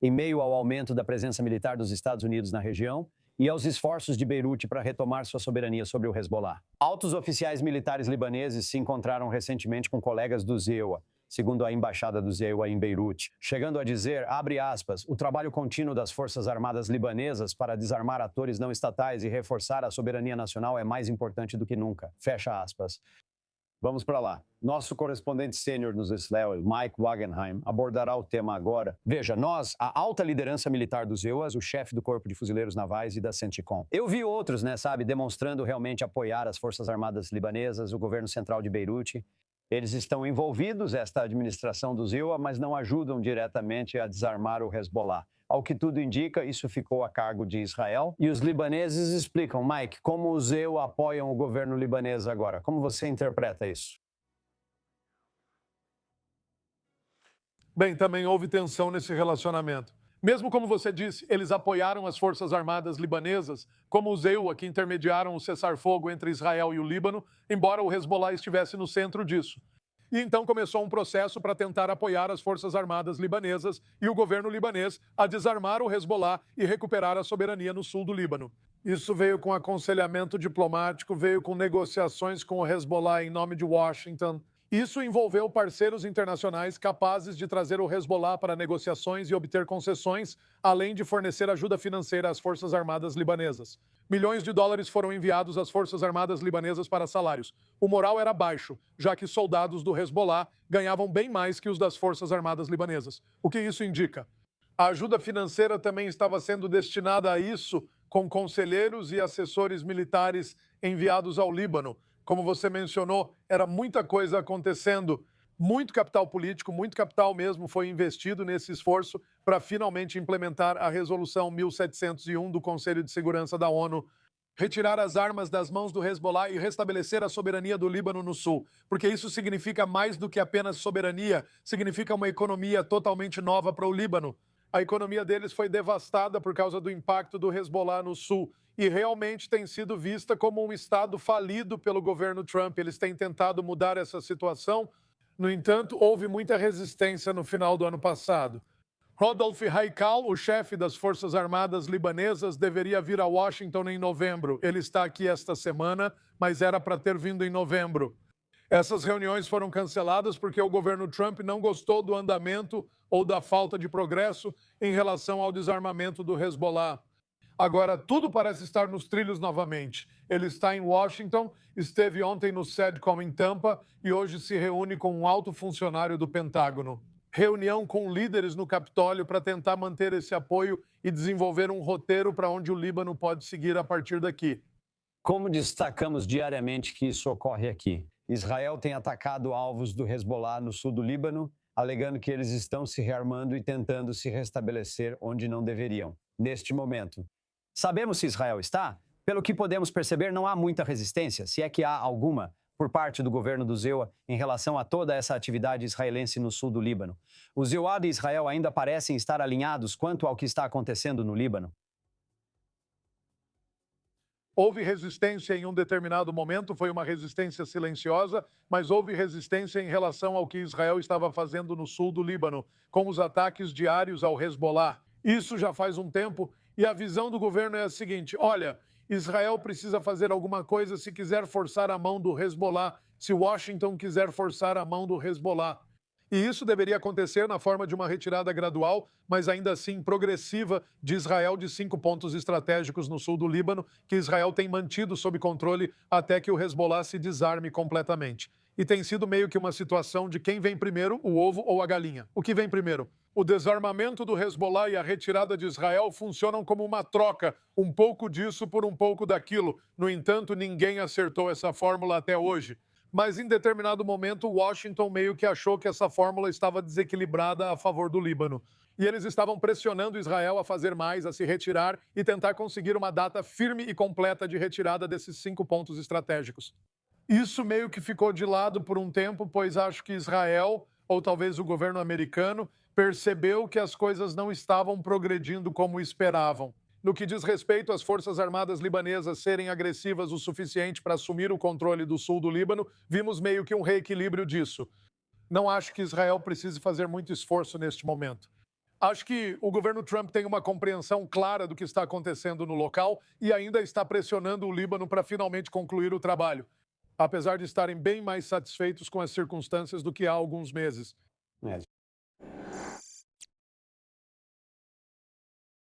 em meio ao aumento da presença militar dos Estados Unidos na região e aos esforços de Beirute para retomar sua soberania sobre o Hezbollah. Altos oficiais militares libaneses se encontraram recentemente com colegas do ZEUA, segundo a embaixada do ZEUA em Beirute, chegando a dizer, abre aspas, o trabalho contínuo das Forças Armadas libanesas para desarmar atores não estatais e reforçar a soberania nacional é mais importante do que nunca, fecha aspas. Vamos para lá. Nosso correspondente sênior nos Israel, Mike Wagenheim, abordará o tema agora. Veja, nós, a alta liderança militar dos EUAS, o chefe do Corpo de Fuzileiros Navais e da CENTCOM. Eu vi outros, demonstrando realmente apoiar as Forças Armadas libanesas, o governo central de Beirute. Eles estão envolvidos, esta administração dos EUA, mas não ajudam diretamente a desarmar o Hezbollah. Ao que tudo indica, isso ficou a cargo de Israel. E os libaneses explicam, Mike, como os EUA apoiam o governo libanês agora? Como você interpreta isso? Bem, também houve tensão nesse relacionamento. Mesmo como você disse, eles apoiaram as Forças Armadas libanesas, como os EUA, que intermediaram o cessar-fogo entre Israel e o Líbano, embora o Hezbollah estivesse no centro disso. E então começou um processo para tentar apoiar as Forças Armadas libanesas e o governo libanês a desarmar o Hezbollah e recuperar a soberania no sul do Líbano. Isso veio com aconselhamento diplomático, veio com negociações com o Hezbollah em nome de Washington. Isso envolveu parceiros internacionais capazes de trazer o Hezbollah para negociações e obter concessões, além de fornecer ajuda financeira às Forças Armadas libanesas. Milhões de dólares foram enviados às Forças Armadas libanesas para salários. O moral era baixo, já que soldados do Hezbollah ganhavam bem mais que os das Forças Armadas libanesas. O que isso indica? A ajuda financeira também estava sendo destinada a isso, com conselheiros e assessores militares enviados ao Líbano. Como você mencionou, era muita coisa acontecendo, muito capital político, muito capital mesmo foi investido nesse esforço para finalmente implementar a Resolução 1701 do Conselho de Segurança da ONU, retirar as armas das mãos do Hezbollah e restabelecer a soberania do Líbano no sul, porque isso significa mais do que apenas soberania, significa uma economia totalmente nova para o Líbano. A economia deles foi devastada por causa do impacto do Hezbollah no sul e realmente tem sido vista como um estado falido pelo governo Trump. Eles têm tentado mudar essa situação. No entanto, houve muita resistência no final do ano passado. Rodolph Haikal, o chefe das Forças Armadas libanesas, deveria vir a Washington em novembro. Ele está aqui esta semana, mas era para ter vindo em novembro. Essas reuniões foram canceladas porque o governo Trump não gostou do andamento ou da falta de progresso em relação ao desarmamento do Hezbollah. Agora, tudo parece estar nos trilhos novamente. Ele está em Washington, esteve ontem no SEDCOM em Tampa e hoje se reúne com um alto funcionário do Pentágono. Reunião com líderes no Capitólio para tentar manter esse apoio e desenvolver um roteiro para onde o Líbano pode seguir a partir daqui. Como destacamos diariamente que isso ocorre aqui? Israel tem atacado alvos do Hezbollah no sul do Líbano, alegando que eles estão se rearmando e tentando se restabelecer onde não deveriam, neste momento. Sabemos se Israel está? Pelo que podemos perceber, não há muita resistência, se é que há alguma, por parte do governo do ZEUA em relação a toda essa atividade israelense no sul do Líbano. O ZEUA e Israel ainda parecem estar alinhados quanto ao que está acontecendo no Líbano. Houve resistência em um determinado momento, foi uma resistência silenciosa, mas houve resistência em relação ao que Israel estava fazendo no sul do Líbano, com os ataques diários ao Hezbollah. Isso já faz um tempo e a visão do governo é a seguinte, olha, Israel precisa fazer alguma coisa se quiser forçar a mão do Hezbollah, se Washington quiser forçar a mão do Hezbollah. E isso deveria acontecer na forma de uma retirada gradual, mas ainda assim progressiva, de Israel de 5 pontos estratégicos no sul do Líbano, que Israel tem mantido sob controle até que o Hezbollah se desarme completamente. E tem sido meio que uma situação de quem vem primeiro, o ovo ou a galinha. O que vem primeiro? O desarmamento do Hezbollah e a retirada de Israel funcionam como uma troca, um pouco disso por um pouco daquilo. No entanto, ninguém acertou essa fórmula até hoje. Mas em determinado momento, Washington meio que achou que essa fórmula estava desequilibrada a favor do Líbano. E eles estavam pressionando Israel a fazer mais, a se retirar e tentar conseguir uma data firme e completa de retirada desses 5 pontos estratégicos. Isso meio que ficou de lado por um tempo, pois acho que Israel, ou talvez o governo americano, percebeu que as coisas não estavam progredindo como esperavam. No que diz respeito às Forças Armadas libanesas serem agressivas o suficiente para assumir o controle do sul do Líbano, vimos meio que um reequilíbrio disso. Não acho que Israel precise fazer muito esforço neste momento. Acho que o governo Trump tem uma compreensão clara do que está acontecendo no local e ainda está pressionando o Líbano para finalmente concluir o trabalho, apesar de estarem bem mais satisfeitos com as circunstâncias do que há alguns meses. É,